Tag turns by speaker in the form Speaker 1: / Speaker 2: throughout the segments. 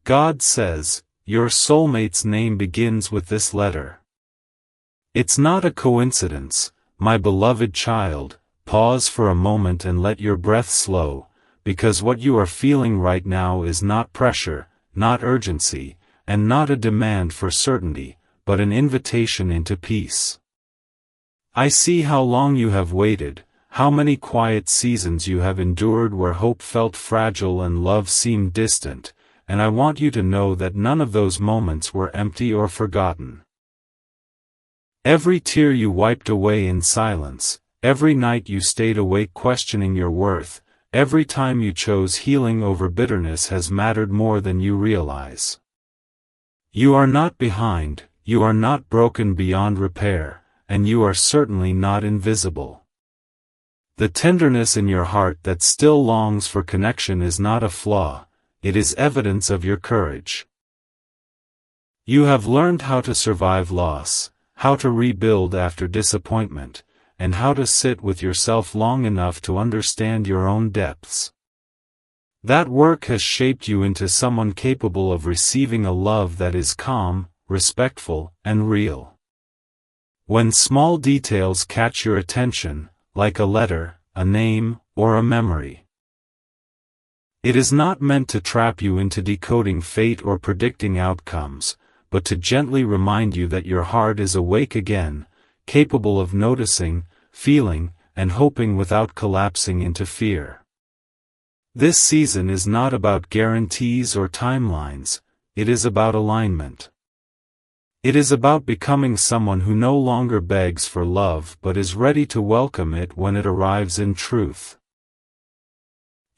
Speaker 1: God says, your soulmate's name begins with this letter. It's not a coincidence, my beloved child. Pause for a moment and let your breath slow, because what you are feeling right now is not pressure, not urgency, and not a demand for certainty, but an invitation into peace. I see how long you have waited, how many quiet seasons you have endured where hope felt fragile and love seemed distant, and I want you to know that none of those moments were empty or forgotten. Every tear you wiped away in silence, every night you stayed awake questioning your worth, every time you chose healing over bitterness has mattered more than you realize. You are not behind, you are not broken beyond repair, and you are certainly not invisible. The tenderness in your heart that still longs for connection is not a flaw, it is evidence of your courage. You have learned how to survive loss, how to rebuild after disappointment, and how to sit with yourself long enough to understand your own depths. That work has shaped you into someone capable of receiving a love that is calm, respectful, and real. When small details catch your attention, like a letter, a name, or a memory, it is not meant to trap you into decoding fate or predicting outcomes, but to gently remind you that your heart is awake again, capable of noticing, feeling, and hoping without collapsing into fear. This season is not about guarantees or timelines, it is about alignment. It is about becoming someone who no longer begs for love but is ready to welcome it when it arrives in truth.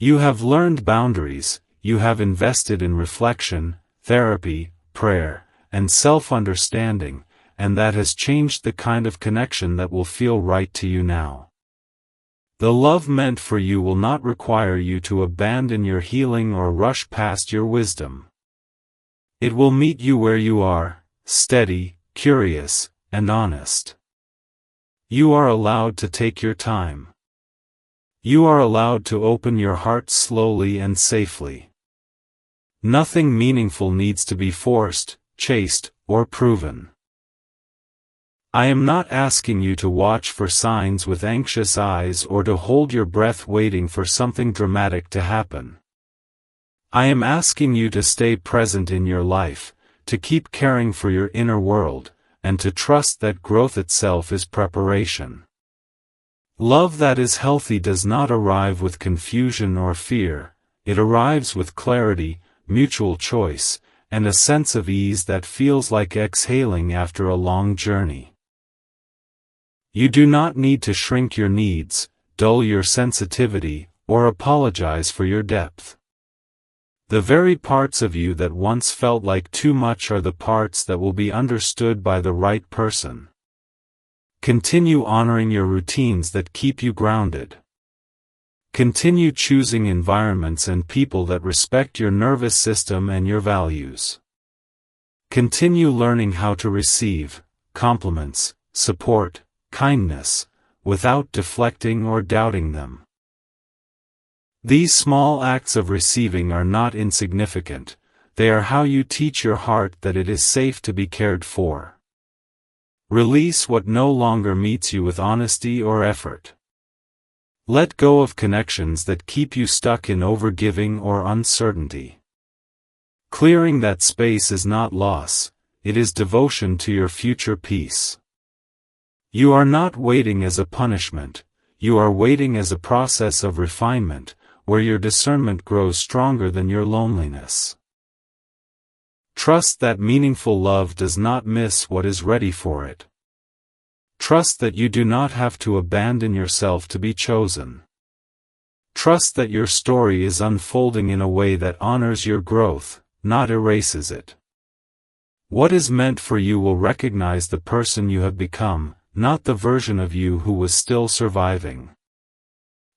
Speaker 1: You have learned boundaries, you have invested in reflection, therapy, prayer, and self-understanding, and that has changed the kind of connection that will feel right to you now. The love meant for you will not require you to abandon your healing or rush past your wisdom. It will meet you where you are, steady, curious, and honest. You are allowed to take your time. You are allowed to open your heart slowly and safely. Nothing meaningful needs to be forced, chased, or proven. I am not asking you to watch for signs with anxious eyes or to hold your breath waiting for something dramatic to happen. I am asking you to stay present in your life, to keep caring for your inner world, and to trust that growth itself is preparation. Love that is healthy does not arrive with confusion or fear, it arrives with clarity, mutual choice, and a sense of ease that feels like exhaling after a long journey. You do not need to shrink your needs, dull your sensitivity, or apologize for your depth. The very parts of you that once felt like too much are the parts that will be understood by the right person. Continue honoring your routines that keep you grounded. Continue choosing environments and people that respect your nervous system and your values. Continue learning how to receive compliments, support, kindness, without deflecting or doubting them. These small acts of receiving are not insignificant, they are how you teach your heart that it is safe to be cared for. Release what no longer meets you with honesty or effort. Let go of connections that keep you stuck in overgiving or uncertainty. Clearing that space is not loss, it is devotion to your future peace. You are not waiting as a punishment, you are waiting as a process of refinement, where your discernment grows stronger than your loneliness. Trust that meaningful love does not miss what is ready for it. Trust that you do not have to abandon yourself to be chosen. Trust that your story is unfolding in a way that honors your growth, not erases it. What is meant for you will recognize the person you have become, not the version of you who was still surviving.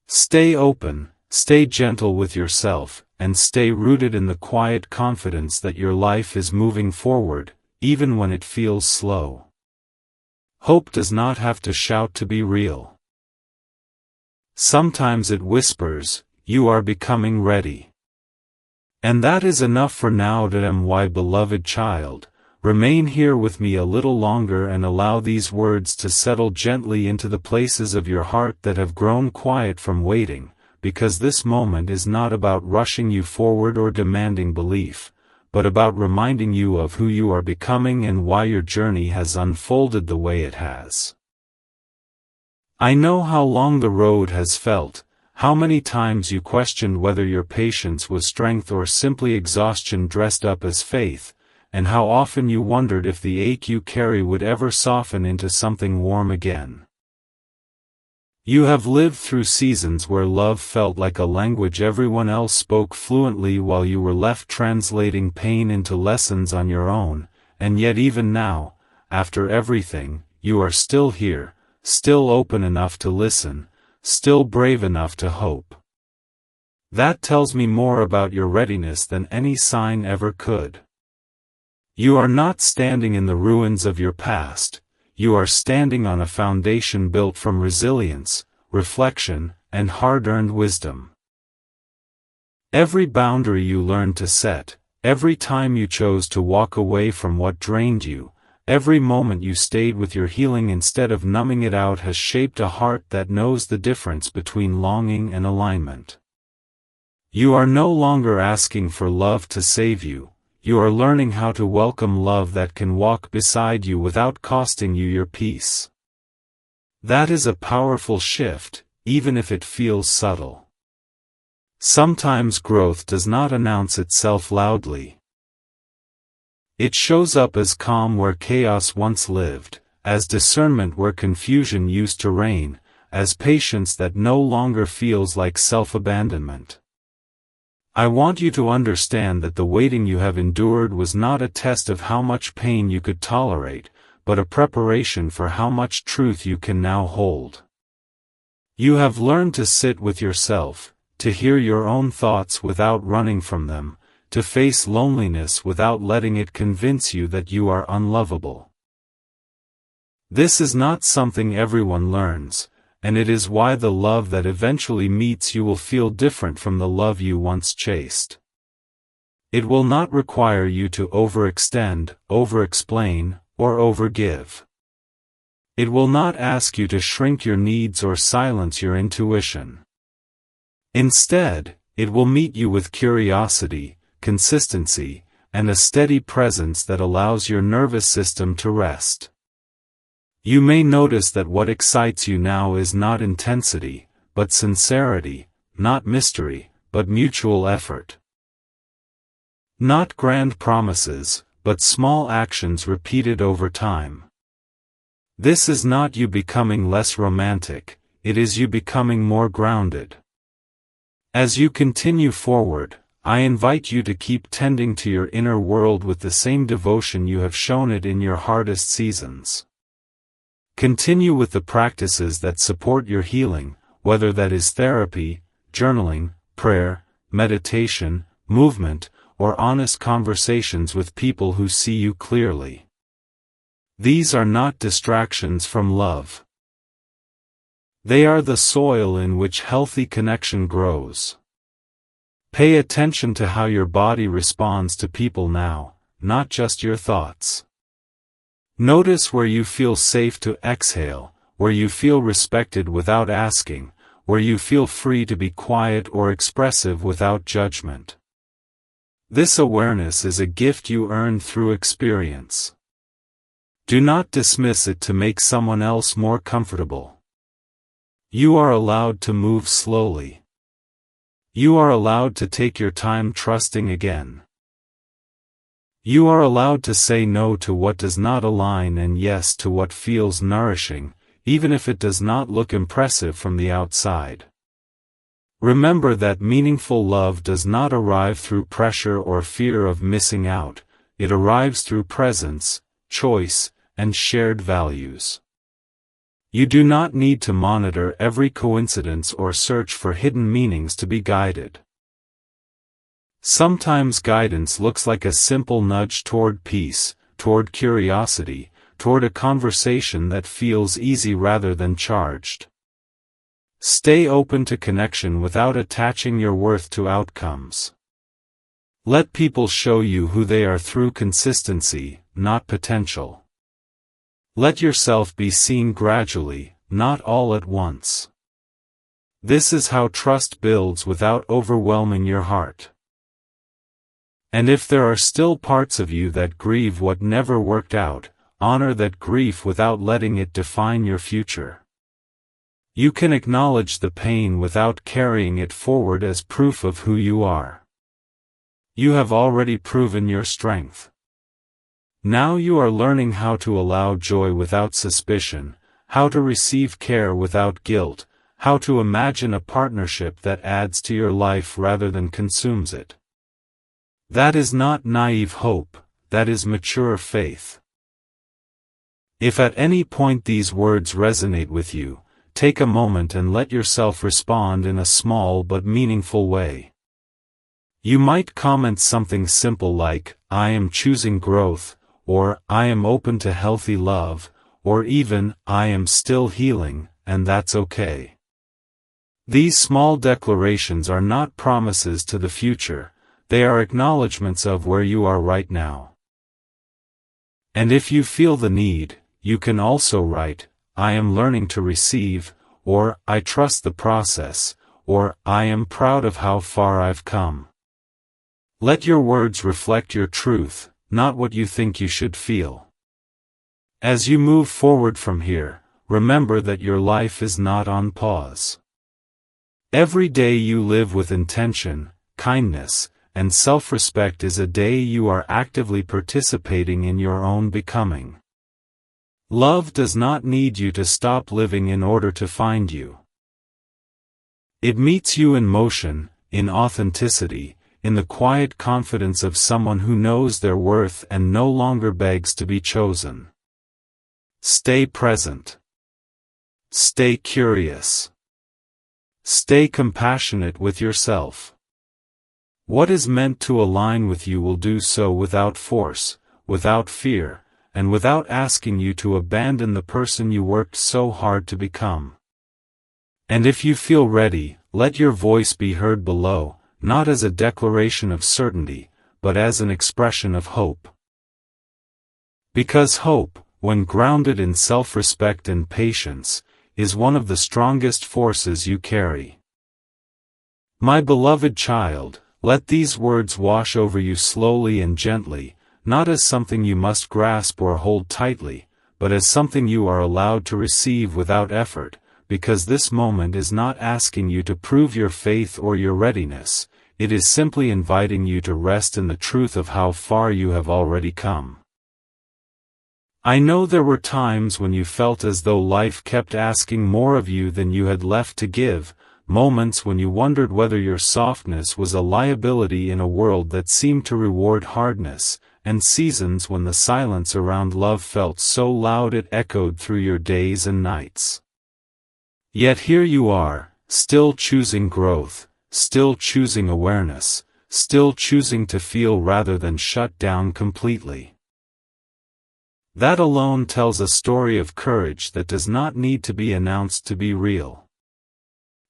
Speaker 1: Stay open, stay gentle with yourself, and stay rooted in the quiet confidence that your life is moving forward, even when it feels slow. Hope does not have to shout to be real. Sometimes it whispers, "You are becoming ready." And that is enough for now. My beloved child, remain here with me a little longer and allow these words to settle gently into the places of your heart that have grown quiet from waiting, because this moment is not about rushing you forward or demanding belief, but about reminding you of who you are becoming and why your journey has unfolded the way it has. I know how long the road has felt, how many times you questioned whether your patience was strength or simply exhaustion dressed up as faith, and how often you wondered if the ache you carry would ever soften into something warm again. You have lived through seasons where love felt like a language everyone else spoke fluently while you were left translating pain into lessons on your own, and yet even now, after everything, you are still here, still open enough to listen, still brave enough to hope. That tells me more about your readiness than any sign ever could. You are not standing in the ruins of your past, you are standing on a foundation built from resilience, reflection, and hard-earned wisdom. Every boundary you learned to set, every time you chose to walk away from what drained you, every moment you stayed with your healing instead of numbing it out has shaped a heart that knows the difference between longing and alignment. You are no longer asking for love to save you, you are learning how to welcome love that can walk beside you without costing you your peace. That is a powerful shift, even if it feels subtle. Sometimes growth does not announce itself loudly. It shows up as calm where chaos once lived, as discernment where confusion used to reign, as patience that no longer feels like self-abandonment. I want you to understand that the waiting you have endured was not a test of how much pain you could tolerate, but a preparation for how much truth you can now hold. You have learned to sit with yourself, to hear your own thoughts without running from them, to face loneliness without letting it convince you that you are unlovable. This is not something everyone learns, and it is why the love that eventually meets you will feel different from the love you once chased. It will not require you to overextend, over-explain, or overgive. It will not ask you to shrink your needs or silence your intuition. Instead, it will meet you with curiosity, consistency, and a steady presence that allows your nervous system to rest. You may notice that what excites you now is not intensity, but sincerity, not mystery, but mutual effort. Not grand promises, but small actions repeated over time. This is not you becoming less romantic, it is you becoming more grounded. As you continue forward, I invite you to keep tending to your inner world with the same devotion you have shown it in your hardest seasons. Continue with the practices that support your healing, whether that is therapy, journaling, prayer, meditation, movement, or honest conversations with people who see you clearly. These are not distractions from love. They are the soil in which healthy connection grows. Pay attention to how your body responds to people now, not just your thoughts. Notice where you feel safe to exhale, where you feel respected without asking, where you feel free to be quiet or expressive without judgment. This awareness is a gift you earn through experience. Do not dismiss it to make someone else more comfortable. You are allowed to move slowly. You are allowed to take your time trusting again. You are allowed to say no to what does not align and yes to what feels nourishing, even if it does not look impressive from the outside. Remember that meaningful love does not arrive through pressure or fear of missing out, it arrives through presence, choice, and shared values. You do not need to monitor every coincidence or search for hidden meanings to be guided. Sometimes guidance looks like a simple nudge toward peace, toward curiosity, toward a conversation that feels easy rather than charged. Stay open to connection without attaching your worth to outcomes. Let people show you who they are through consistency, not potential. Let yourself be seen gradually, not all at once. This is how trust builds without overwhelming your heart. And if there are still parts of you that grieve what never worked out, honor that grief without letting it define your future. You can acknowledge the pain without carrying it forward as proof of who you are. You have already proven your strength. Now you are learning how to allow joy without suspicion, how to receive care without guilt, how to imagine a partnership that adds to your life rather than consumes it. That is not naive hope, that is mature faith. If at any point these words resonate with you, take a moment and let yourself respond in a small but meaningful way. You might comment something simple like, "I am choosing growth," or "I am open to healthy love," or even, "I am still healing," and that's okay. These small declarations are not promises to the future. They are acknowledgments of where you are right now. And if you feel the need, you can also write, "I am learning to receive," or "I trust the process," or "I am proud of how far I've come." Let your words reflect your truth, not what you think you should feel. As you move forward from here, remember that your life is not on pause. Every day you live with intention, kindness, and self-respect is a day you are actively participating in your own becoming. Love does not need you to stop living in order to find you. It meets you in motion, in authenticity, in the quiet confidence of someone who knows their worth and no longer begs to be chosen. Stay present. Stay curious. Stay compassionate with yourself. What is meant to align with you will do so without force, without fear, and without asking you to abandon the person you worked so hard to become. And if you feel ready, let your voice be heard below, not as a declaration of certainty, but as an expression of hope. Because hope, when grounded in self-respect and patience, is one of the strongest forces you carry. My beloved child, let these words wash over you slowly and gently, not as something you must grasp or hold tightly, but as something you are allowed to receive without effort, because this moment is not asking you to prove your faith or your readiness, it is simply inviting you to rest in the truth of how far you have already come. I know there were times when you felt as though life kept asking more of you than you had left to give, moments when you wondered whether your softness was a liability in a world that seemed to reward hardness, and seasons when the silence around love felt so loud it echoed through your days and nights. Yet here you are, still choosing growth, still choosing awareness, still choosing to feel rather than shut down completely. That alone tells a story of courage that does not need to be announced to be real.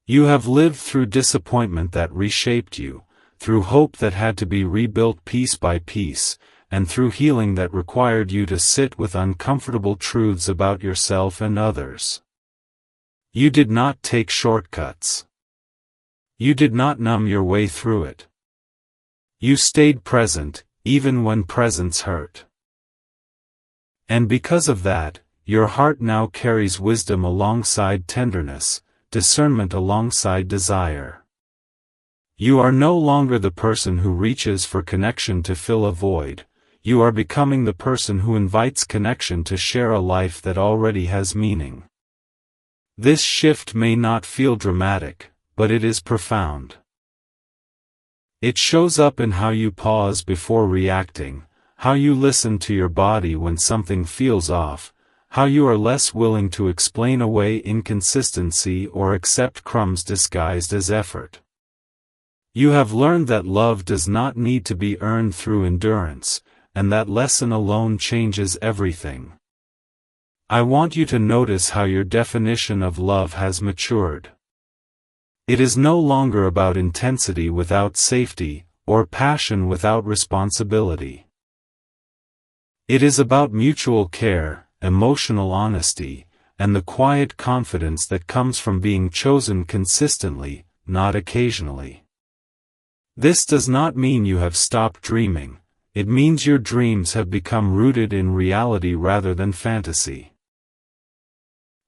Speaker 1: You have lived through disappointment that reshaped you, through hope that had to be rebuilt piece by piece, and through healing that required you to sit with uncomfortable truths about yourself and others. You did not take shortcuts. You did not numb your way through it. You stayed present, even when presence hurt. And because of that, your heart now carries wisdom alongside tenderness, discernment alongside desire. You are no longer the person who reaches for connection to fill a void, you are becoming the person who invites connection to share a life that already has meaning. This shift may not feel dramatic, but it is profound. It shows up in how you pause before reacting, how you listen to your body when something feels off, how you are less willing to explain away inconsistency or accept crumbs disguised as effort. You have learned that love does not need to be earned through endurance, and that lesson alone changes everything. I want you to notice how your definition of love has matured. It is no longer about intensity without safety, or passion without responsibility. It is about mutual care, emotional honesty, and the quiet confidence that comes from being chosen consistently, not occasionally. This does not mean you have stopped dreaming. It means your dreams have become rooted in reality rather than fantasy.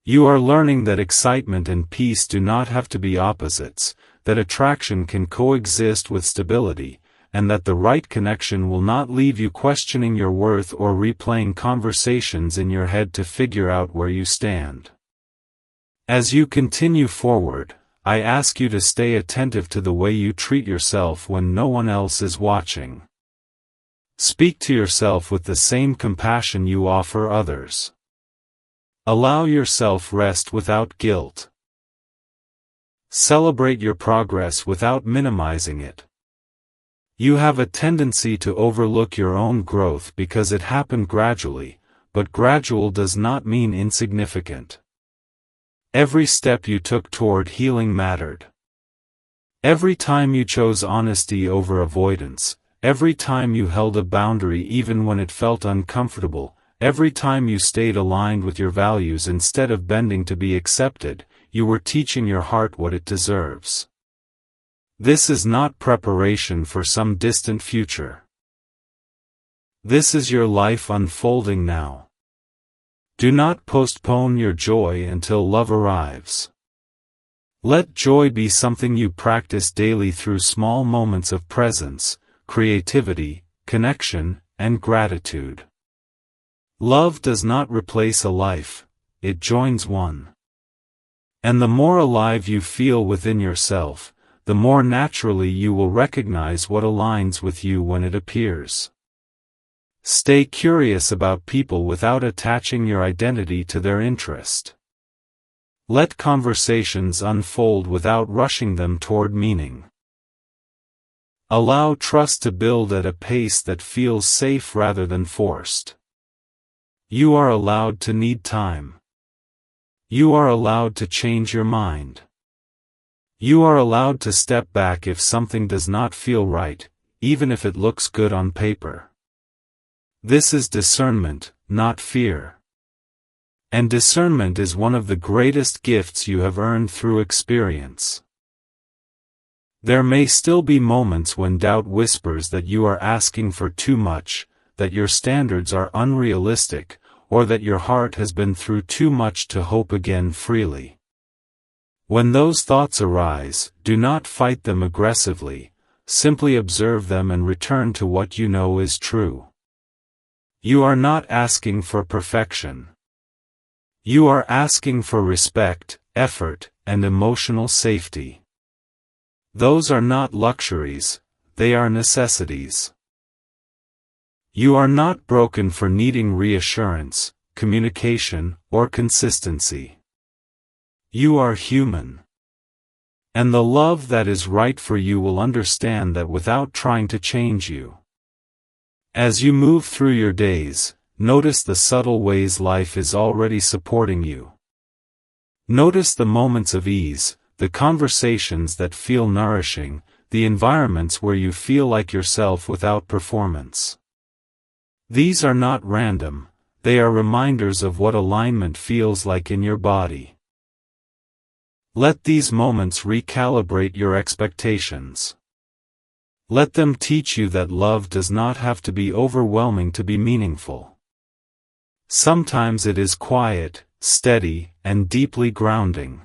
Speaker 1: You are learning that excitement and peace do not have to be opposites, that attraction can coexist with stability, and that the right connection will not leave you questioning your worth or replaying conversations in your head to figure out where you stand. As you continue forward, I ask you to stay attentive to the way you treat yourself when no one else is watching. Speak to yourself with the same compassion you offer others. Allow yourself rest without guilt. Celebrate your progress without minimizing it. You have a tendency to overlook your own growth because it happened gradually, but gradual does not mean insignificant. Every step you took toward healing mattered. Every time you chose honesty over avoidance, every time you held a boundary even when it felt uncomfortable, every time you stayed aligned with your values instead of bending to be accepted, you were teaching your heart what it deserves. This is not preparation for some distant future. This is your life unfolding now. Do not postpone your joy until love arrives. Let joy be something you practice daily through small moments of presence, creativity, connection, and gratitude. Love does not replace a life, it joins one. And the more alive you feel within yourself, the more naturally you will recognize what aligns with you when it appears. Stay curious about people without attaching your identity to their interest. Let conversations unfold without rushing them toward meaning. Allow trust to build at a pace that feels safe rather than forced. You are allowed to need time. You are allowed to change your mind. You are allowed to step back if something does not feel right, even if it looks good on paper. This is discernment, not fear. And discernment is one of the greatest gifts you have earned through experience. There may still be moments when doubt whispers that you are asking for too much, that your standards are unrealistic, or that your heart has been through too much to hope again freely. When those thoughts arise, do not fight them aggressively, simply observe them and return to what you know is true. You are not asking for perfection. You are asking for respect, effort, and emotional safety. Those are not luxuries, they are necessities. You are not broken for needing reassurance, communication, or consistency. You are human. And the love that is right for you will understand that without trying to change you. As you move through your days, notice the subtle ways life is already supporting you. Notice the moments of ease, the conversations that feel nourishing, the environments where you feel like yourself without performance. These are not random, they are reminders of what alignment feels like in your body. Let these moments recalibrate your expectations. Let them teach you that love does not have to be overwhelming to be meaningful. Sometimes it is quiet, steady, and deeply grounding.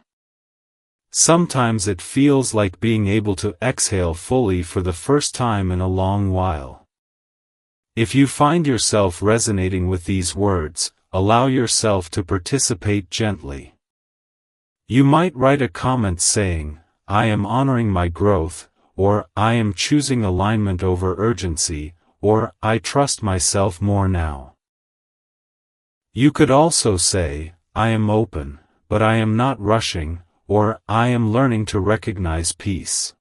Speaker 1: Sometimes it feels like being able to exhale fully for the first time in a long while. If you find yourself resonating with these words, allow yourself to participate gently. You might write a comment saying, "I am honoring my growth," or "I am choosing alignment over urgency," or "I trust myself more now." You could also say, "I am open, but I am not rushing," or "I am learning to recognize peace."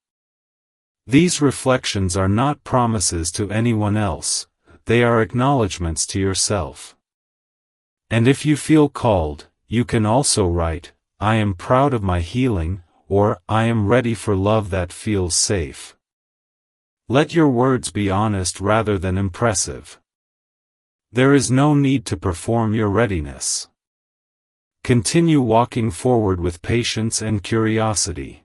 Speaker 1: These reflections are not promises to anyone else, they are acknowledgments to yourself. And if you feel called, you can also write, "I am proud of my healing," or "I am ready for love that feels safe." Let your words be honest rather than impressive. There is no need to perform your readiness. Continue walking forward with patience and curiosity.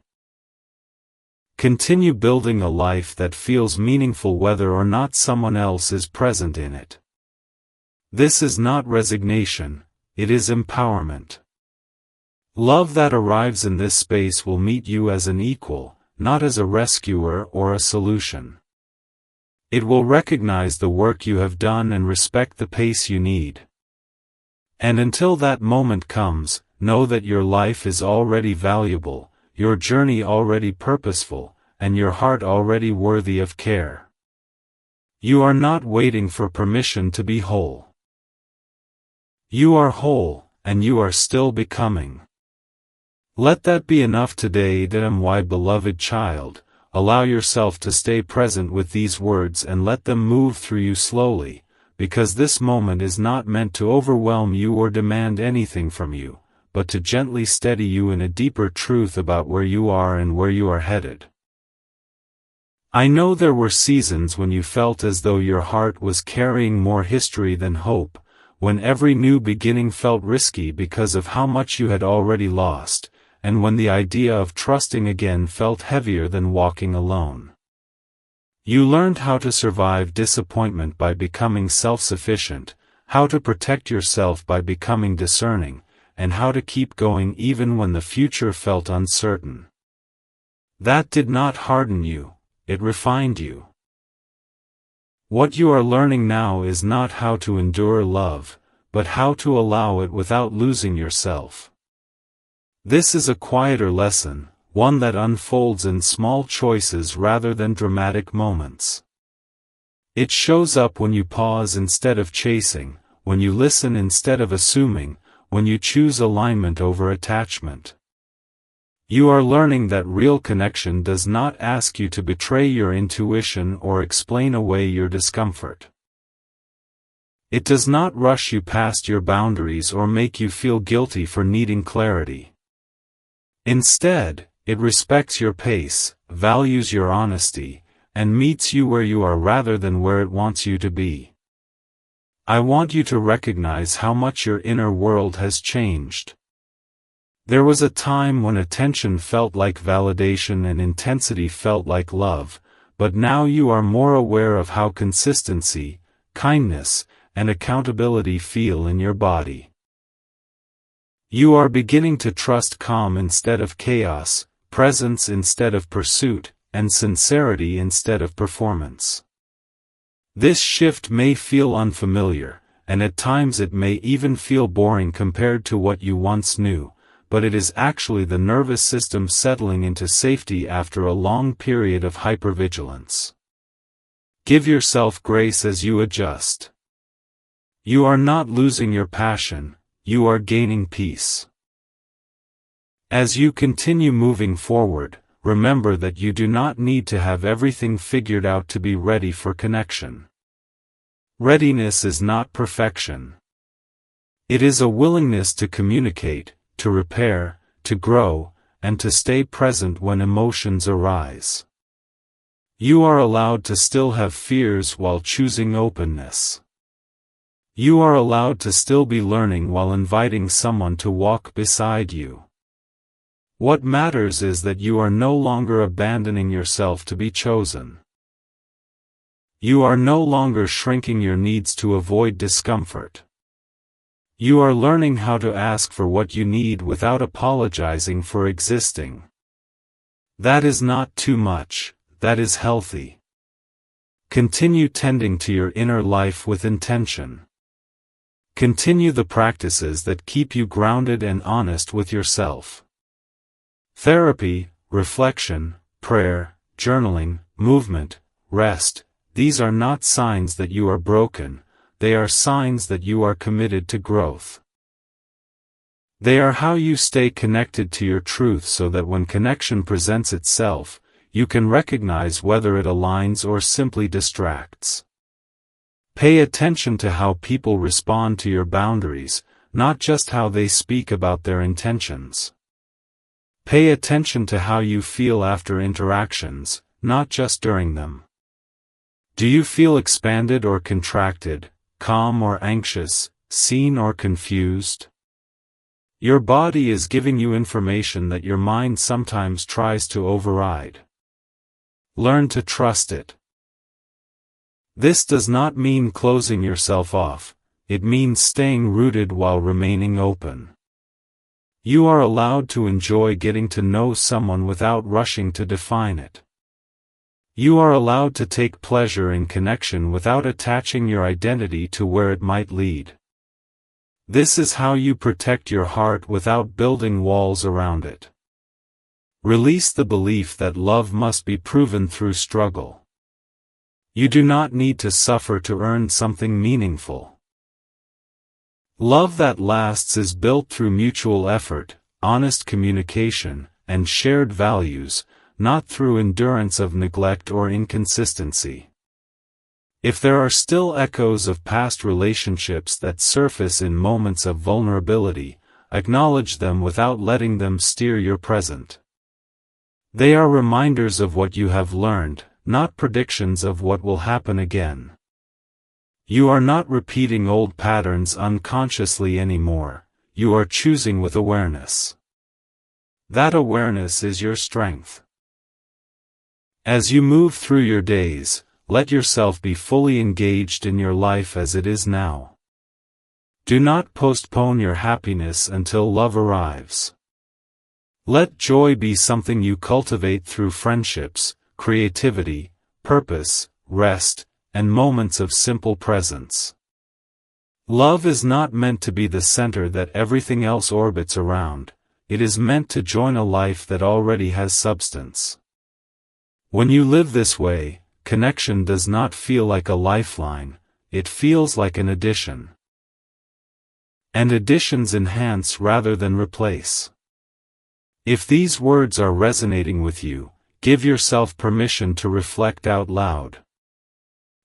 Speaker 1: Continue building a life that feels meaningful whether or not someone else is present in it. This is not resignation, it is empowerment. Love that arrives in this space will meet you as an equal, not as a rescuer or a solution. It will recognize the work you have done and respect the pace you need. And until that moment comes, know that your life is already valuable, your journey already purposeful, and your heart already worthy of care. You are not waiting for permission to be whole. You are whole, and you are still becoming. Let that be enough today, my beloved child. Allow yourself to stay present with these words and let them move through you slowly, because this moment is not meant to overwhelm you or demand anything from you, but to gently steady you in a deeper truth about where you are and where you are headed. I know there were seasons when you felt as though your heart was carrying more history than hope, when every new beginning felt risky because of how much you had already lost, and when the idea of trusting again felt heavier than walking alone. You learned how to survive disappointment by becoming self-sufficient, how to protect yourself by becoming discerning, and how to keep going even when the future felt uncertain. That did not harden you, it refined you. What you are learning now is not how to endure love, but how to allow it without losing yourself. This is a quieter lesson, one that unfolds in small choices rather than dramatic moments. It shows up when you pause instead of chasing, when you listen instead of assuming, when you choose alignment over attachment. You are learning that real connection does not ask you to betray your intuition or explain away your discomfort. It does not rush you past your boundaries or make you feel guilty for needing clarity. Instead, it respects your pace, values your honesty, and meets you where you are rather than where it wants you to be. I want you to recognize how much your inner world has changed. There was a time when attention felt like validation and intensity felt like love, but now you are more aware of how consistency, kindness, and accountability feel in your body. You are beginning to trust calm instead of chaos, presence instead of pursuit, and sincerity instead of performance. This shift may feel unfamiliar, and at times it may even feel boring compared to what you once knew, but it is actually the nervous system settling into safety after a long period of hypervigilance. Give yourself grace as you adjust. You are not losing your passion, you are gaining peace. As you continue moving forward, remember that you do not need to have everything figured out to be ready for connection. Readiness is not perfection. It is a willingness to communicate, to repair, to grow, and to stay present when emotions arise. You are allowed to still have fears while choosing openness. You are allowed to still be learning while inviting someone to walk beside you. What matters is that you are no longer abandoning yourself to be chosen. You are no longer shrinking your needs to avoid discomfort. You are learning how to ask for what you need without apologizing for existing. That is not too much, that is healthy. Continue tending to your inner life with intention. Continue the practices that keep you grounded and honest with yourself. Therapy, reflection, prayer, journaling, movement, rest, these are not signs that you are broken, they are signs that you are committed to growth. They are how you stay connected to your truth so that when connection presents itself, you can recognize whether it aligns or simply distracts. Pay attention to how people respond to your boundaries, not just how they speak about their intentions. Pay attention to how you feel after interactions, not just during them. Do you feel expanded or contracted, calm or anxious, seen or confused? Your body is giving you information that your mind sometimes tries to override. Learn to trust it. This does not mean closing yourself off, it means staying rooted while remaining open. You are allowed to enjoy getting to know someone without rushing to define it. You are allowed to take pleasure in connection without attaching your identity to where it might lead. This is how you protect your heart without building walls around it. Release the belief that love must be proven through struggle. You do not need to suffer to earn something meaningful. Love that lasts is built through mutual effort, honest communication, and shared values, not through endurance of neglect or inconsistency. If there are still echoes of past relationships that surface in moments of vulnerability, acknowledge them without letting them steer your present. They are reminders of what you have learned, not predictions of what will happen again. You are not repeating old patterns unconsciously anymore, you are choosing with awareness. That awareness is your strength. As you move through your days, let yourself be fully engaged in your life as it is now. Do not postpone your happiness until love arrives. Let joy be something you cultivate through friendships, creativity, purpose, rest, and moments of simple presence. Love is not meant to be the center that everything else orbits around, it is meant to join a life that already has substance. When you live this way, connection does not feel like a lifeline, it feels like an addition. And additions enhance rather than replace. If these words are resonating with you, give yourself permission to reflect out loud.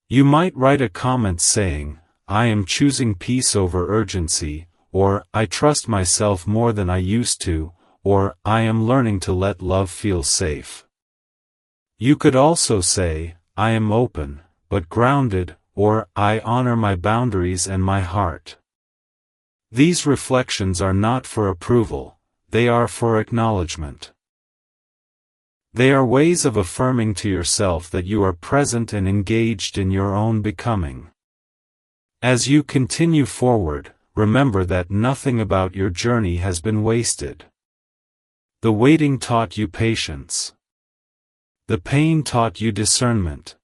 Speaker 1: You might write a comment saying, "I am choosing peace over urgency," or "I trust myself more than I used to," or "I am learning to let love feel safe." You could also say, "I am open, but grounded," or "I honor my boundaries and my heart." These reflections are not for approval, they are for acknowledgement. They are ways of affirming to yourself that you are present and engaged in your own becoming. As you continue forward, remember that nothing about your journey has been wasted. The waiting taught you patience. The pain taught you discernment.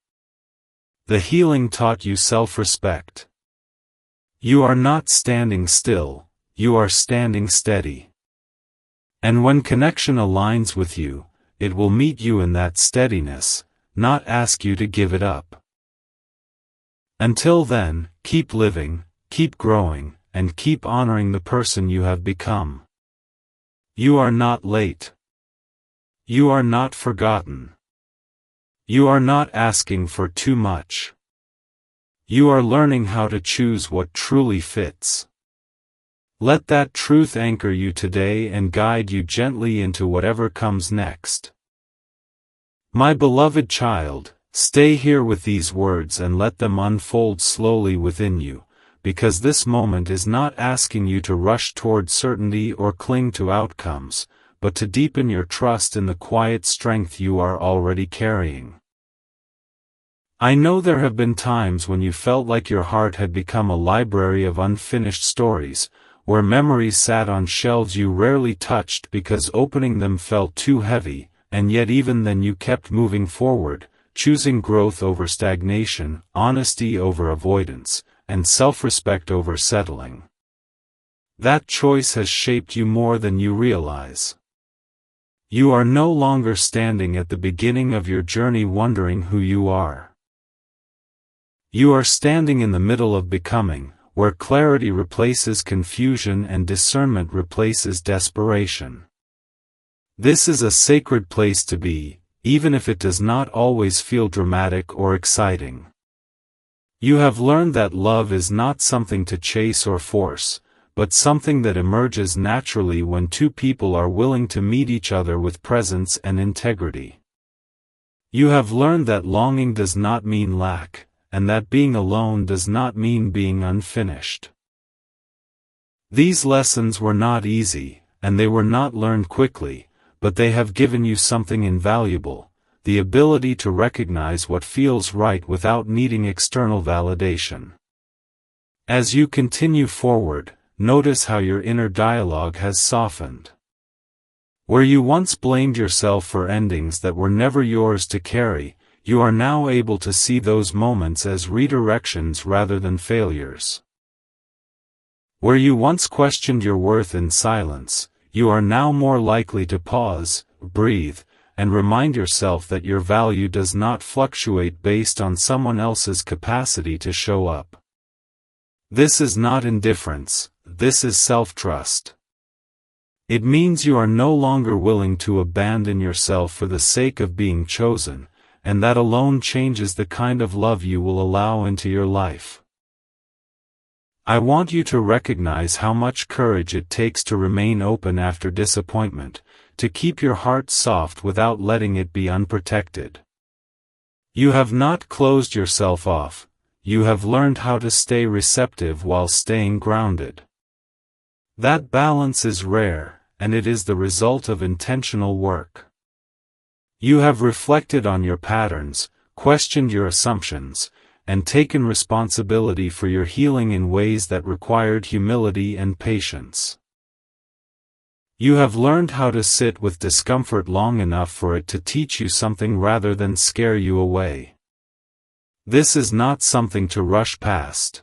Speaker 1: The healing taught you self-respect. You are not standing still, you are standing steady. And when connection aligns with you, it will meet you in that steadiness, not ask you to give it up. Until then, keep living, keep growing, and keep honoring the person you have become. You are not late. You are not forgotten. You are not asking for too much. You are learning how to choose what truly fits. Let that truth anchor you today and guide you gently into whatever comes next. My beloved child, stay here with these words and let them unfold slowly within you, because this moment is not asking you to rush toward certainty or cling to outcomes, but to deepen your trust in the quiet strength you are already carrying. I know there have been times when you felt like your heart had become a library of unfinished stories, where memories sat on shelves you rarely touched because opening them felt too heavy, and yet even then you kept moving forward, choosing growth over stagnation, honesty over avoidance, and self-respect over settling. That choice has shaped you more than you realize. You are no longer standing at the beginning of your journey wondering who you are. You are standing in the middle of becoming, where clarity replaces confusion and discernment replaces desperation. This is a sacred place to be, even if it does not always feel dramatic or exciting. You have learned that love is not something to chase or force, but something that emerges naturally when two people are willing to meet each other with presence and integrity. You have learned that longing does not mean lack, and that being alone does not mean being unfinished. These lessons were not easy, and they were not learned quickly, but they have given you something invaluable, the ability to recognize what feels right without needing external validation. As you continue forward, notice how your inner dialogue has softened. Where you once blamed yourself for endings that were never yours to carry, you are now able to see those moments as redirections rather than failures. Where you once questioned your worth in silence, you are now more likely to pause, breathe, and remind yourself that your value does not fluctuate based on someone else's capacity to show up. This is not indifference, this is self-trust. It means you are no longer willing to abandon yourself for the sake of being chosen, and that alone changes the kind of love you will allow into your life. I want you to recognize how much courage it takes to remain open after disappointment, to keep your heart soft without letting it be unprotected. You have not closed yourself off, you have learned how to stay receptive while staying grounded. That balance is rare, and it is the result of intentional work. You have reflected on your patterns, questioned your assumptions, and taken responsibility for your healing in ways that required humility and patience. You have learned how to sit with discomfort long enough for it to teach you something rather than scare you away. This is not something to rush past.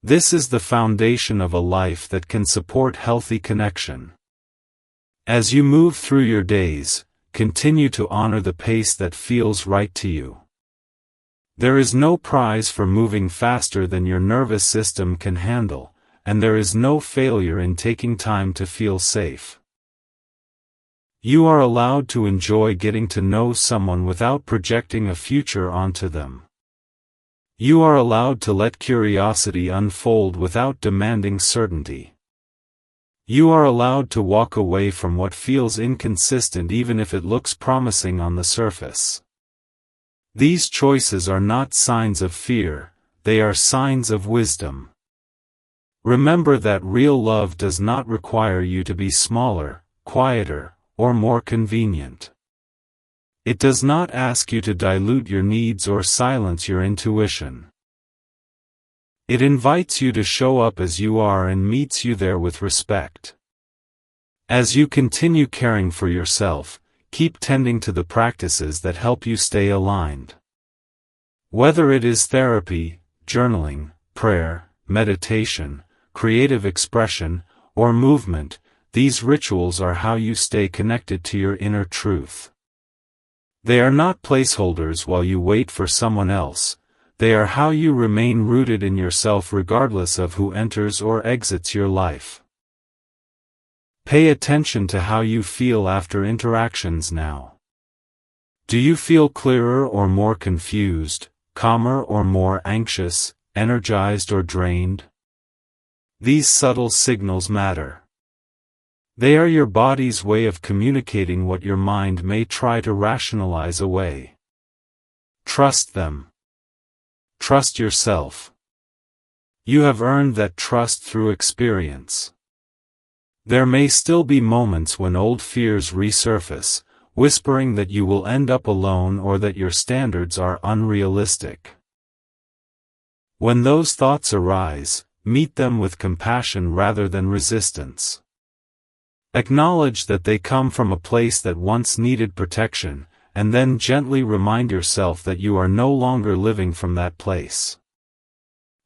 Speaker 1: This is the foundation of a life that can support healthy connection. As you move through your days, continue to honor the pace that feels right to you. There is no prize for moving faster than your nervous system can handle, and there is no failure in taking time to feel safe. You are allowed to enjoy getting to know someone without projecting a future onto them. You are allowed to let curiosity unfold without demanding certainty. You are allowed to walk away from what feels inconsistent even if it looks promising on the surface. These choices are not signs of fear, they are signs of wisdom. Remember that real love does not require you to be smaller, quieter, or more convenient. It does not ask you to dilute your needs or silence your intuition. It invites you to show up as you are and meets you there with respect. As you continue caring for yourself, keep tending to the practices that help you stay aligned. Whether it is therapy, journaling, prayer, meditation, creative expression, or movement, these rituals are how you stay connected to your inner truth. They are not placeholders while you wait for someone else, they are how you remain rooted in yourself regardless of who enters or exits your life. Pay attention to how you feel after interactions now. Do you feel clearer or more confused, calmer or more anxious, energized or drained? These subtle signals matter. They are your body's way of communicating what your mind may try to rationalize away. Trust them. Trust yourself. You have earned that trust through experience. There may still be moments when old fears resurface, whispering that you will end up alone or that your standards are unrealistic. When those thoughts arise, meet them with compassion rather than resistance. Acknowledge that they come from a place that once needed protection, and then gently remind yourself that you are no longer living from that place.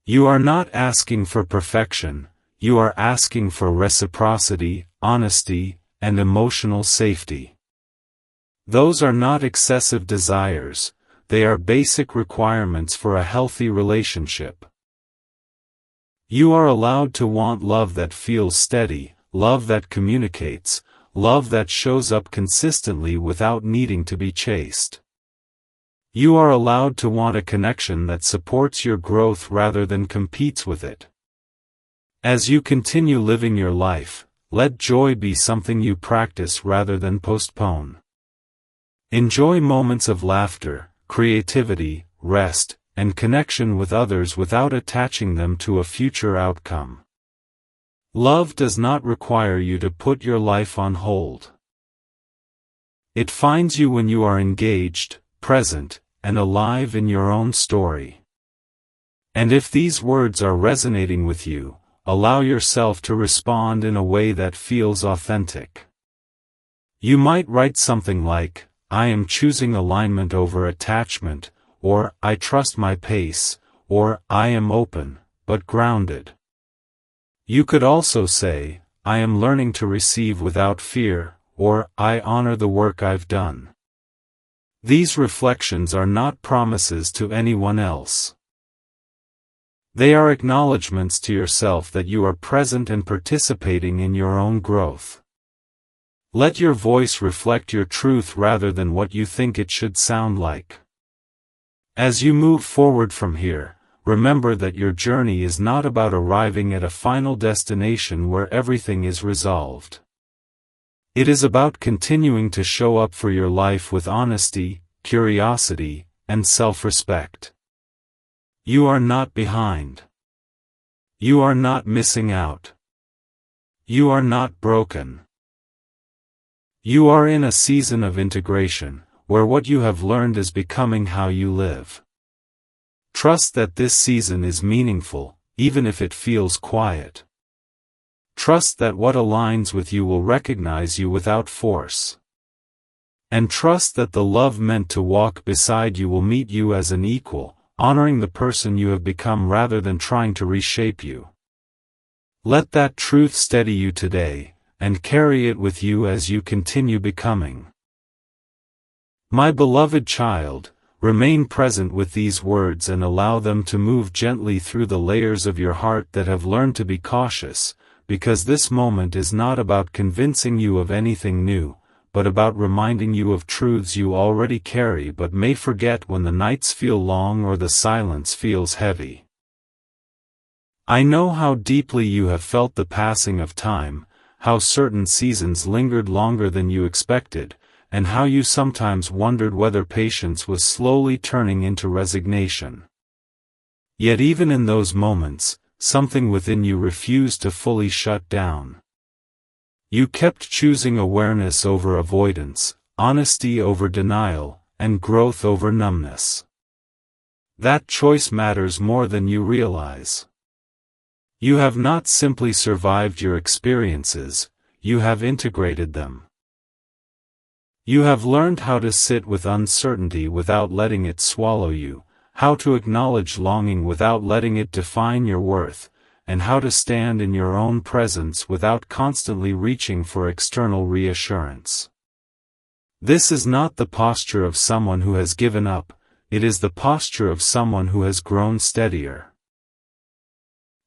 Speaker 1: You are not asking for perfection, you are asking for reciprocity, honesty, and emotional safety. Those are not excessive desires, they are basic requirements for a healthy relationship. You are allowed to want love that feels steady, love that communicates, love that shows up consistently without needing to be chased. You are allowed to want a connection that supports your growth rather than competes with it. As you continue living your life, let joy be something you practice rather than postpone. Enjoy moments of laughter, creativity, rest, and connection with others without attaching them to a future outcome. Love does not require you to put your life on hold. It finds you when you are engaged, present, and alive in your own story. And if these words are resonating with you, allow yourself to respond in a way that feels authentic. You might write something like, "I am choosing alignment over attachment," or "I trust my pace," or "I am open, but grounded." You could also say, "I am learning to receive without fear," or "I honor the work I've done." These reflections are not promises to anyone else. They are acknowledgments to yourself that you are present and participating in your own growth. Let your voice reflect your truth rather than what you think it should sound like. As you move forward from here, remember that your journey is not about arriving at a final destination where everything is resolved. It is about continuing to show up for your life with honesty, curiosity, and self-respect. You are not behind. You are not missing out. You are not broken. You are in a season of integration, where what you have learned is becoming how you live. Trust that this season is meaningful, even if it feels quiet. Trust that what aligns with you will recognize you without force. And trust that the love meant to walk beside you will meet you as an equal, honoring the person you have become rather than trying to reshape you. Let that truth steady you today, and carry it with you as you continue becoming. My beloved child, remain present with these words and allow them to move gently through the layers of your heart that have learned to be cautious, because this moment is not about convincing you of anything new, but about reminding you of truths you already carry but may forget when the nights feel long or the silence feels heavy. I know how deeply you have felt the passing of time, how certain seasons lingered longer than you expected, and how you sometimes wondered whether patience was slowly turning into resignation. Yet even in those moments, something within you refused to fully shut down. You kept choosing awareness over avoidance, honesty over denial, and growth over numbness. That choice matters more than you realize. You have not simply survived your experiences, you have integrated them. You have learned how to sit with uncertainty without letting it swallow you, how to acknowledge longing without letting it define your worth, and how to stand in your own presence without constantly reaching for external reassurance. This is not the posture of someone who has given up, it is the posture of someone who has grown steadier.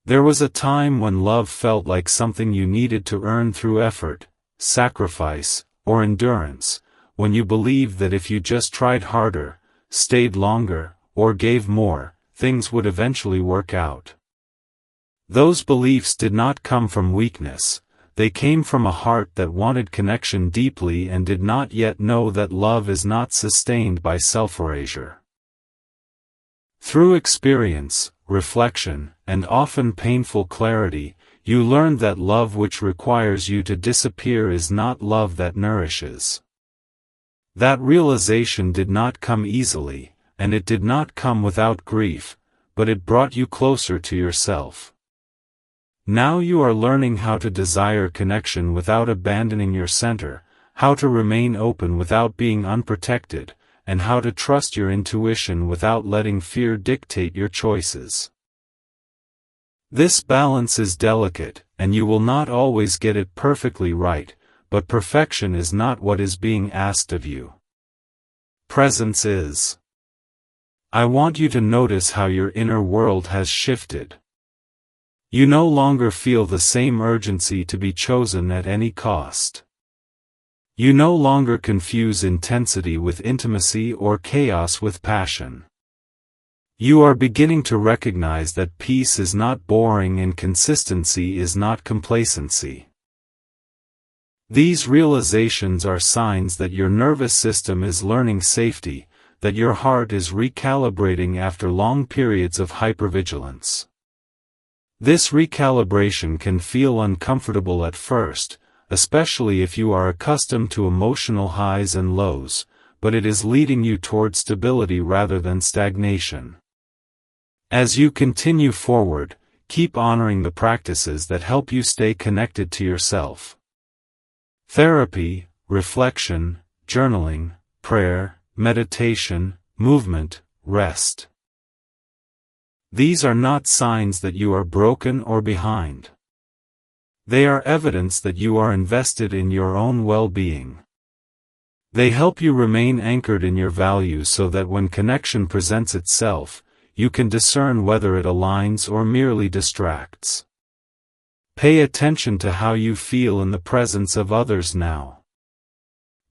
Speaker 1: There was a time when love felt like something you needed to earn through effort, sacrifice, or endurance, when you believed that if you just tried harder, stayed longer, or gave more, things would eventually work out. Those beliefs did not come from weakness, they came from a heart that wanted connection deeply and did not yet know that love is not sustained by self-erasure. Through experience, reflection, and often painful clarity, you learned that love which requires you to disappear is not love that nourishes. That realization did not come easily, and it did not come without grief, but it brought you closer to yourself. Now you are learning how to desire connection without abandoning your center, how to remain open without being unprotected, and how to trust your intuition without letting fear dictate your choices. This balance is delicate, and you will not always get it perfectly right, but perfection is not what is being asked of you. Presence is. I want you to notice how your inner world has shifted. You no longer feel the same urgency to be chosen at any cost. You no longer confuse intensity with intimacy or chaos with passion. You are beginning to recognize that peace is not boring and consistency is not complacency. These realizations are signs that your nervous system is learning safety, that your heart is recalibrating after long periods of hypervigilance. This recalibration can feel uncomfortable at first, especially if you are accustomed to emotional highs and lows, but it is leading you toward stability rather than stagnation. As you continue forward, keep honoring the practices that help you stay connected to yourself. Therapy, reflection, journaling, prayer, meditation, movement, rest. These are not signs that you are broken or behind. They are evidence that you are invested in your own well-being. They help you remain anchored in your values so that when connection presents itself, you can discern whether it aligns or merely distracts. Pay attention to how you feel in the presence of others now.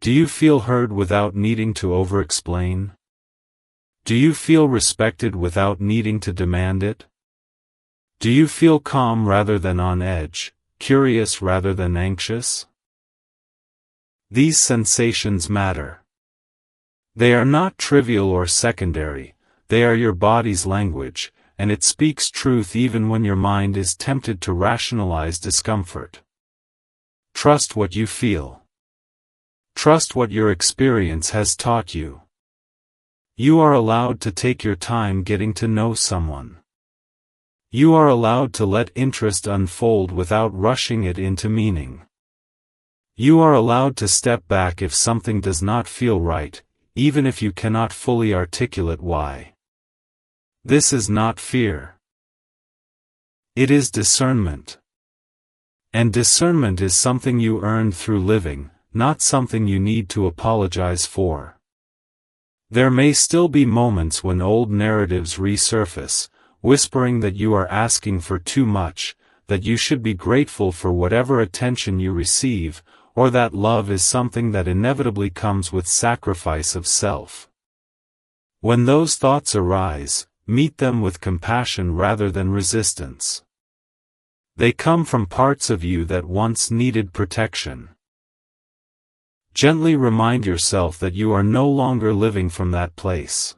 Speaker 1: Do you feel heard without needing to over-explain? Do you feel respected without needing to demand it? Do you feel calm rather than on edge, curious rather than anxious? These sensations matter. They are not trivial or secondary, they are your body's language, and it speaks truth even when your mind is tempted to rationalize discomfort. Trust what you feel. Trust what your experience has taught you. You are allowed to take your time getting to know someone. You are allowed to let interest unfold without rushing it into meaning. You are allowed to step back if something does not feel right, even if you cannot fully articulate why. This is not fear. It is discernment. And discernment is something you earn through living, not something you need to apologize for. There may still be moments when old narratives resurface, whispering that you are asking for too much, that you should be grateful for whatever attention you receive, or that love is something that inevitably comes with sacrifice of self. When those thoughts arise, meet them with compassion rather than resistance. They come from parts of you that once needed protection. Gently remind yourself that you are no longer living from that place.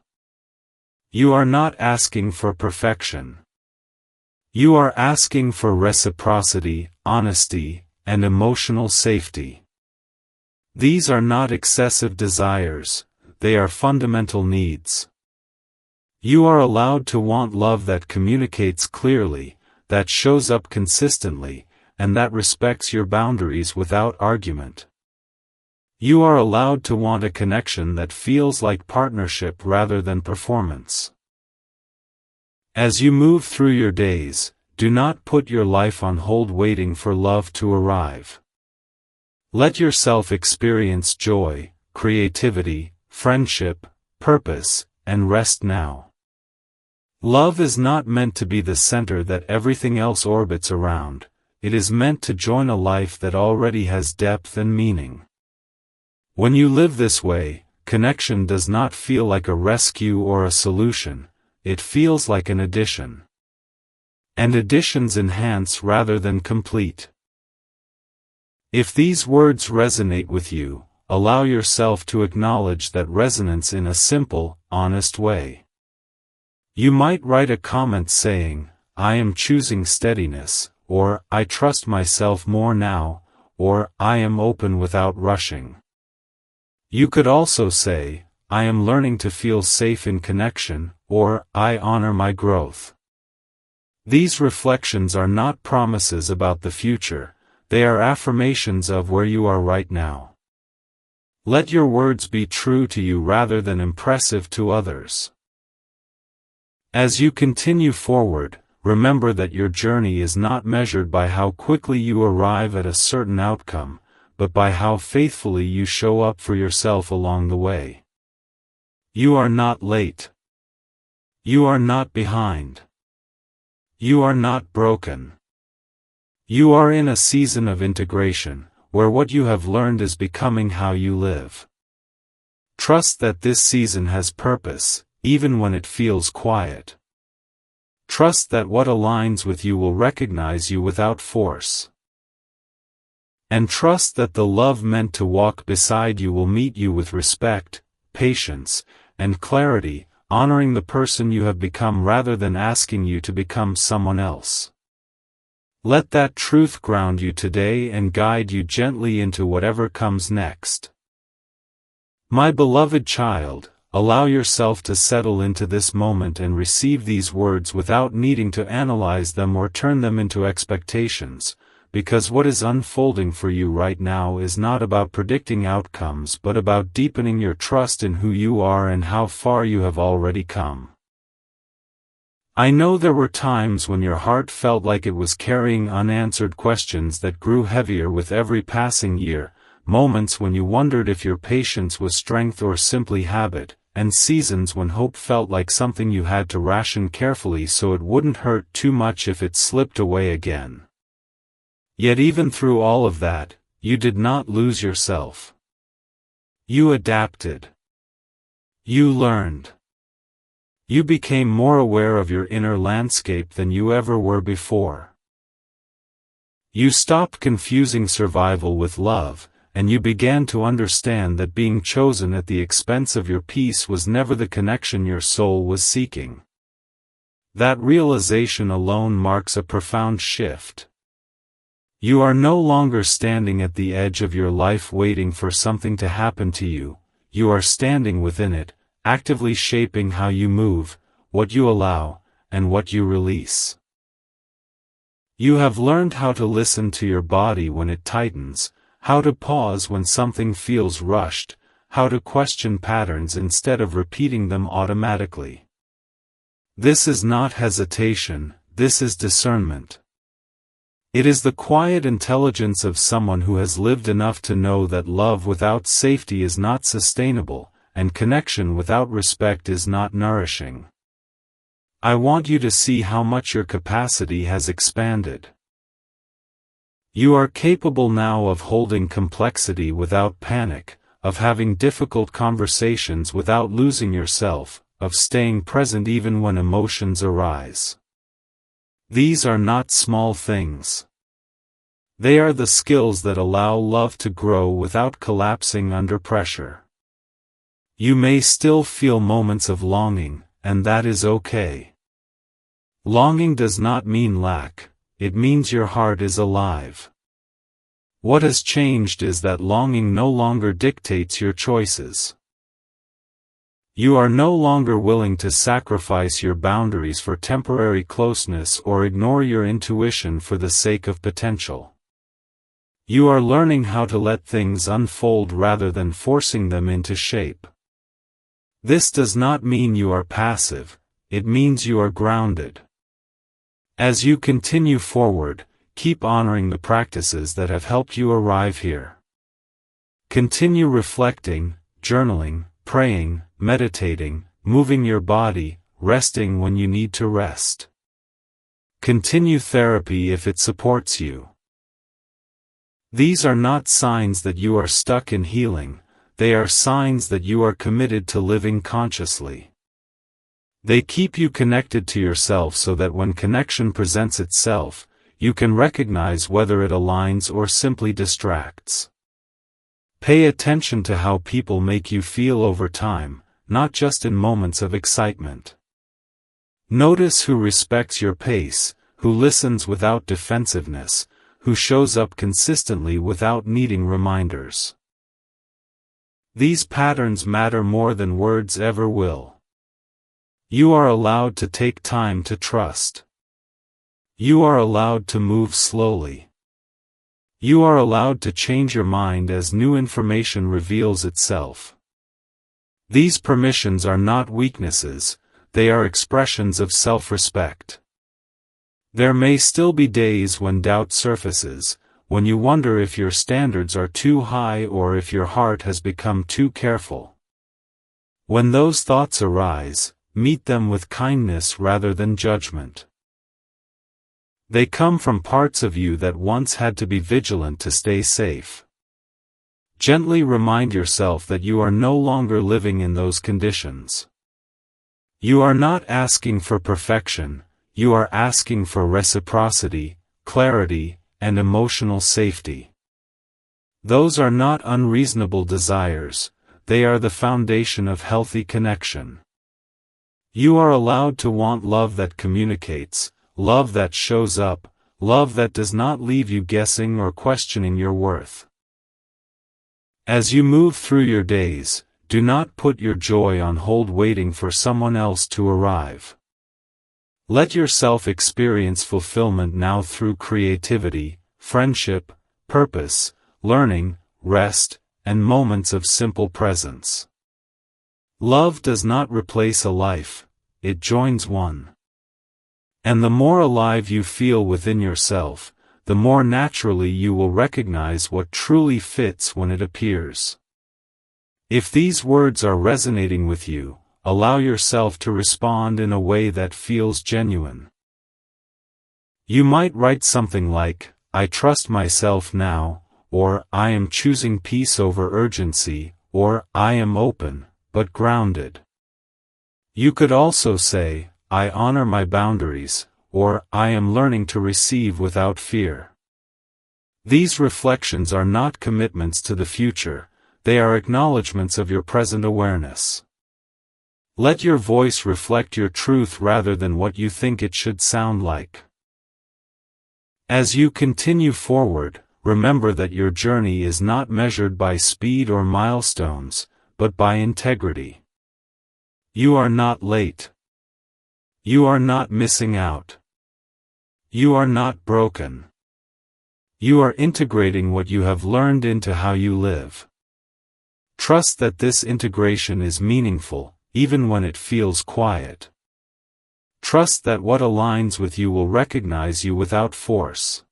Speaker 1: You are not asking for perfection. You are asking for reciprocity, honesty, and emotional safety. These are not excessive desires, they are fundamental needs. You are allowed to want love that communicates clearly, that shows up consistently, and that respects your boundaries without argument. You are allowed to want a connection that feels like partnership rather than performance. As you move through your days, do not put your life on hold waiting for love to arrive. Let yourself experience joy, creativity, friendship, purpose, and rest now. Love is not meant to be the center that everything else orbits around, it is meant to join a life that already has depth and meaning. When you live this way, connection does not feel like a rescue or a solution, it feels like an addition. And additions enhance rather than complete. If these words resonate with you, allow yourself to acknowledge that resonance in a simple, honest way. You might write a comment saying, "I am choosing steadiness," or "I trust myself more now," or "I am open without rushing." You could also say, "I am learning to feel safe in connection," or "I honor my growth." These reflections are not promises about the future, they are affirmations of where you are right now. Let your words be true to you rather than impressive to others. As you continue forward, remember that your journey is not measured by how quickly you arrive at a certain outcome, but by how faithfully you show up for yourself along the way. You are not late. You are not behind. You are not broken. You are in a season of integration, where what you have learned is becoming how you live. Trust that this season has purpose, even when it feels quiet. Trust that what aligns with you will recognize you without force. And trust that the love meant to walk beside you will meet you with respect, patience, and clarity, honoring the person you have become rather than asking you to become someone else. Let that truth ground you today and guide you gently into whatever comes next. My beloved child, allow yourself to settle into this moment and receive these words without needing to analyze them or turn them into expectations, because what is unfolding for you right now is not about predicting outcomes but about deepening your trust in who you are and how far you have already come. I know there were times when your heart felt like it was carrying unanswered questions that grew heavier with every passing year, moments when you wondered if your patience was strength or simply habit, and seasons when hope felt like something you had to ration carefully so it wouldn't hurt too much if it slipped away again. Yet even through all of that, you did not lose yourself. You adapted. You learned. You became more aware of your inner landscape than you ever were before. You stopped confusing survival with love, and you began to understand that being chosen at the expense of your peace was never the connection your soul was seeking. That realization alone marks a profound shift. You are no longer standing at the edge of your life waiting for something to happen to you, you are standing within it, actively shaping how you move, what you allow, and what you release. You have learned how to listen to your body when it tightens, how to pause when something feels rushed, how to question patterns instead of repeating them automatically. This is not hesitation, this is discernment. It is the quiet intelligence of someone who has lived enough to know that love without safety is not sustainable, and connection without respect is not nourishing. I want you to see how much your capacity has expanded. You are capable now of holding complexity without panic, of having difficult conversations without losing yourself, of staying present even when emotions arise. These are not small things. They are the skills that allow love to grow without collapsing under pressure. You may still feel moments of longing, and that is okay. Longing does not mean lack, it means your heart is alive. What has changed is that longing no longer dictates your choices. You are no longer willing to sacrifice your boundaries for temporary closeness or ignore your intuition for the sake of potential. You are learning how to let things unfold rather than forcing them into shape. This does not mean you are passive, it means you are grounded. As you continue forward, keep honoring the practices that have helped you arrive here. Continue reflecting, journaling, praying, meditating, moving your body, resting when you need to rest. Continue therapy if it supports you. These are not signs that you are stuck in healing, they are signs that you are committed to living consciously. They keep you connected to yourself so that when connection presents itself, you can recognize whether it aligns or simply distracts. Pay attention to how people make you feel over time, not just in moments of excitement. Notice who respects your pace, who listens without defensiveness, who shows up consistently without needing reminders. These patterns matter more than words ever will. You are allowed to take time to trust. You are allowed to move slowly. You are allowed to change your mind as new information reveals itself. These permissions are not weaknesses, they are expressions of self-respect. There may still be days when doubt surfaces, when you wonder if your standards are too high or if your heart has become too careful. When those thoughts arise, meet them with kindness rather than judgment. They come from parts of you that once had to be vigilant to stay safe. Gently remind yourself that you are no longer living in those conditions. You are not asking for perfection, you are asking for reciprocity, clarity, and emotional safety. Those are not unreasonable desires, they are the foundation of healthy connection. You are allowed to want love that communicates, love that shows up, love that does not leave you guessing or questioning your worth. As you move through your days, do not put your joy on hold waiting for someone else to arrive. Let yourself experience fulfillment now through creativity, friendship, purpose, learning, rest, and moments of simple presence. Love does not replace a life, it joins one. And the more alive you feel within yourself, the more naturally you will recognize what truly fits when it appears. If these words are resonating with you, allow yourself to respond in a way that feels genuine. You might write something like, "I trust myself now," or "I am choosing peace over urgency," or "I am open, but grounded." You could also say, "I honor my boundaries," or "I am learning to receive without fear." These reflections are not commitments to the future, they are acknowledgments of your present awareness. Let your voice reflect your truth rather than what you think it should sound like. As you continue forward, remember that your journey is not measured by speed or milestones, but by integrity. You are not late. You are not missing out. You are not broken. You are integrating what you have learned into how you live. Trust that this integration is meaningful, even when it feels quiet. Trust that what aligns with you will recognize you without force.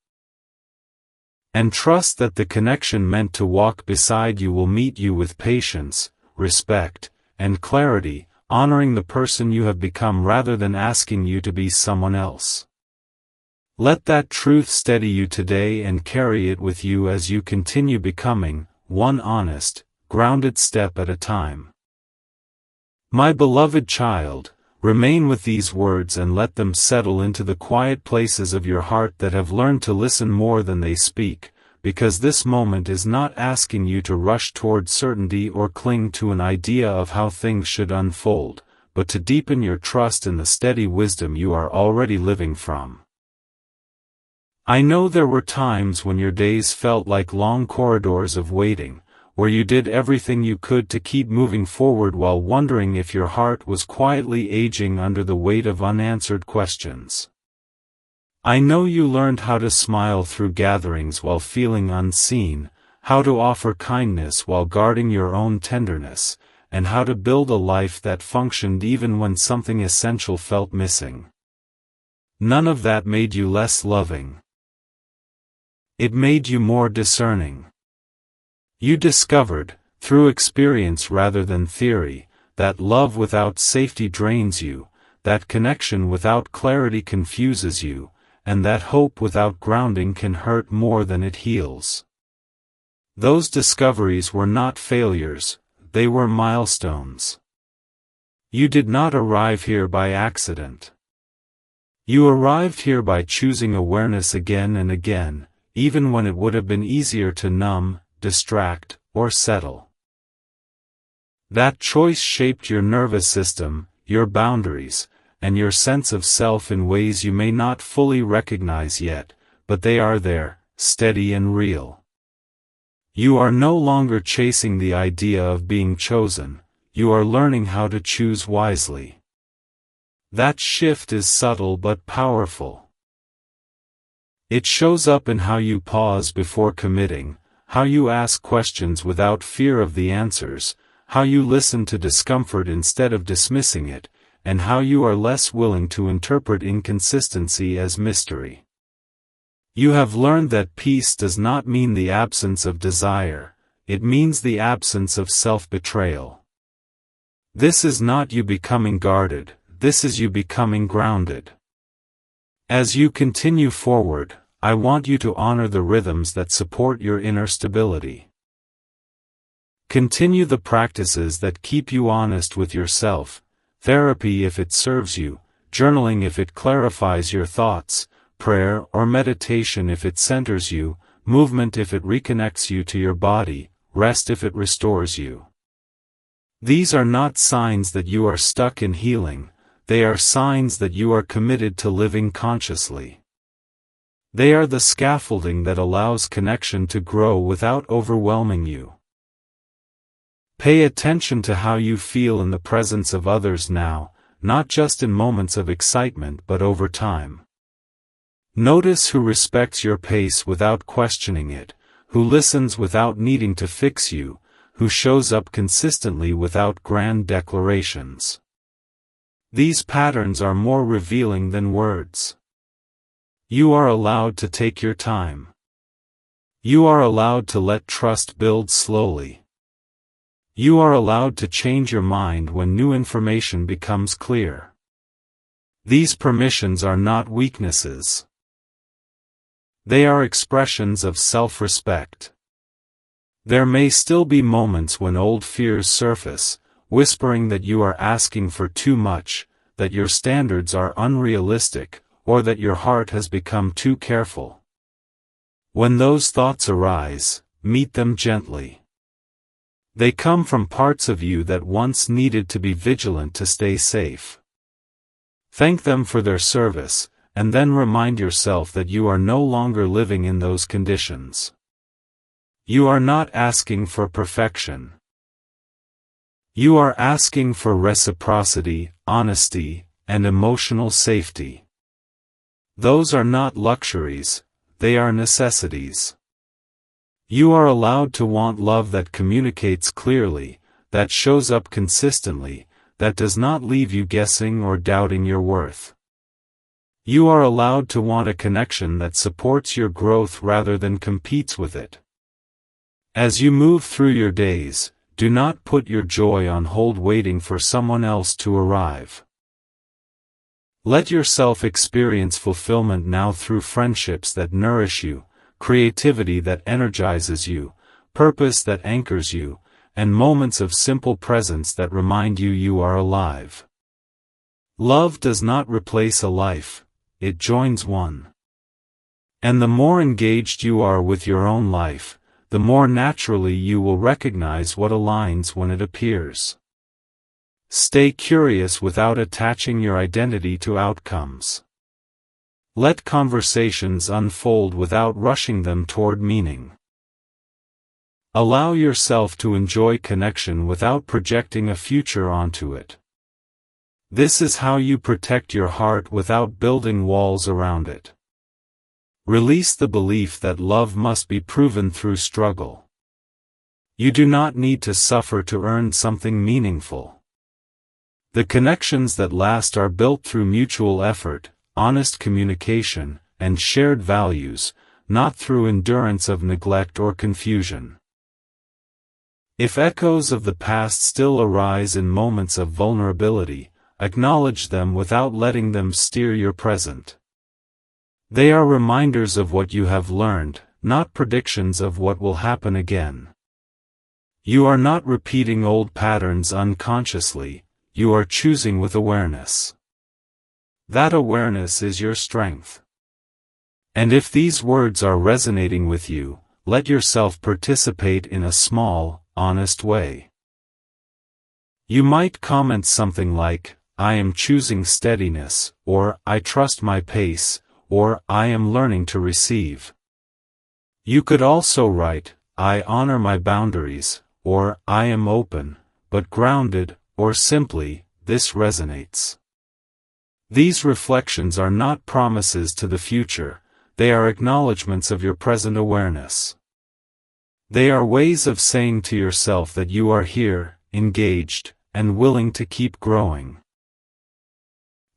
Speaker 1: And trust that the connection meant to walk beside you will meet you with patience, respect, and clarity, honoring the person you have become rather than asking you to be someone else. Let that truth steady you today and carry it with you as you continue becoming, one honest, grounded step at a time. My beloved child, remain with these words and let them settle into the quiet places of your heart that have learned to listen more than they speak, because this moment is not asking you to rush toward certainty or cling to an idea of how things should unfold, but to deepen your trust in the steady wisdom you are already living from. I know there were times when your days felt like long corridors of waiting, where you did everything you could to keep moving forward while wondering if your heart was quietly aging under the weight of unanswered questions. I know you learned how to smile through gatherings while feeling unseen, how to offer kindness while guarding your own tenderness, and how to build a life that functioned even when something essential felt missing. None of that made you less loving. It made you more discerning. You discovered, through experience rather than theory, that love without safety drains you, that connection without clarity confuses you, and that hope without grounding can hurt more than it heals. Those discoveries were not failures, they were milestones. You did not arrive here by accident. You arrived here by choosing awareness again and again, even when it would have been easier to numb, distract, or settle. That choice shaped your nervous system, your boundaries, and your sense of self in ways you may not fully recognize yet, but they are there, steady and real. You are no longer chasing the idea of being chosen, you are learning how to choose wisely. That shift is subtle but powerful. It shows up in how you pause before committing, how you ask questions without fear of the answers, how you listen to discomfort instead of dismissing it, and how you are less willing to interpret inconsistency as mystery. You have learned that peace does not mean the absence of desire, it means the absence of self-betrayal. This is not you becoming guarded, this is you becoming grounded. As you continue forward, I want you to honor the rhythms that support your inner stability. Continue the practices that keep you honest with yourself, therapy if it serves you, journaling if it clarifies your thoughts, prayer or meditation if it centers you, movement if it reconnects you to your body, rest if it restores you. These are not signs that you are stuck in healing, they are signs that you are committed to living consciously. They are the scaffolding that allows connection to grow without overwhelming you. Pay attention to how you feel in the presence of others now, not just in moments of excitement but over time. Notice who respects your pace without questioning it, who listens without needing to fix you, who shows up consistently without grand declarations. These patterns are more revealing than words. You are allowed to take your time. You are allowed to let trust build slowly. You are allowed to change your mind when new information becomes clear. These permissions are not weaknesses. They are expressions of self-respect. There may still be moments when old fears surface, whispering that you are asking for too much, that your standards are unrealistic, or that your heart has become too careful. When those thoughts arise, meet them gently. They come from parts of you that once needed to be vigilant to stay safe. Thank them for their service, and then remind yourself that you are no longer living in those conditions. You are not asking for perfection. You are asking for reciprocity, honesty, and emotional safety. Those are not luxuries, they are necessities. You are allowed to want love that communicates clearly, that shows up consistently, that does not leave you guessing or doubting your worth. You are allowed to want a connection that supports your growth rather than competes with it. As you move through your days, do not put your joy on hold waiting for someone else to arrive. Let yourself experience fulfillment now through friendships that nourish you, creativity that energizes you, purpose that anchors you, and moments of simple presence that remind you you are alive. Love does not replace a life, it joins one. And the more engaged you are with your own life, the more naturally you will recognize what aligns when it appears. Stay curious without attaching your identity to outcomes. Let conversations unfold without rushing them toward meaning. Allow yourself to enjoy connection without projecting a future onto it. This is how you protect your heart without building walls around it. Release the belief that love must be proven through struggle. You do not need to suffer to earn something meaningful. The connections that last are built through mutual effort, honest communication, and shared values, not through endurance of neglect or confusion. If echoes of the past still arise in moments of vulnerability, acknowledge them without letting them steer your present. They are reminders of what you have learned, not predictions of what will happen again. You are not repeating old patterns unconsciously, you are choosing with awareness. That awareness is your strength. And if these words are resonating with you, let yourself participate in a small, honest way. You might comment something like, "I am choosing steadiness," or "I trust my pace," or "I am learning to receive." You could also write, "I honor my boundaries," or "I am open, but grounded," or simply, "This resonates." These reflections are not promises to the future, they are acknowledgments of your present awareness. They are ways of saying to yourself that you are here, engaged, and willing to keep growing.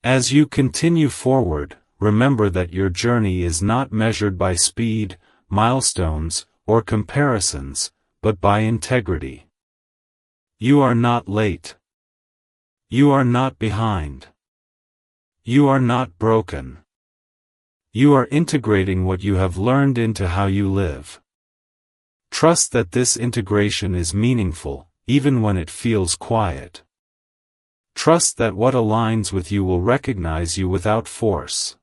Speaker 1: As you continue forward, remember that your journey is not measured by speed, milestones, or comparisons, but by integrity. You are not late. You are not behind. You are not broken. You are integrating what you have learned into how you live. Trust that this integration is meaningful, even when it feels quiet. Trust that what aligns with you will recognize you without force.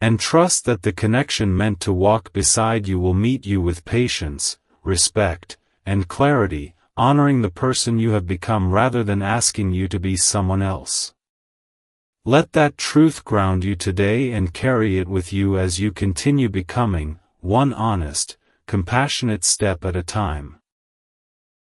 Speaker 1: And trust that the connection meant to walk beside you will meet you with patience, respect, and clarity, honoring the person you have become rather than asking you to be someone else. Let that truth ground you today and carry it with you as you continue becoming, one honest, compassionate step at a time.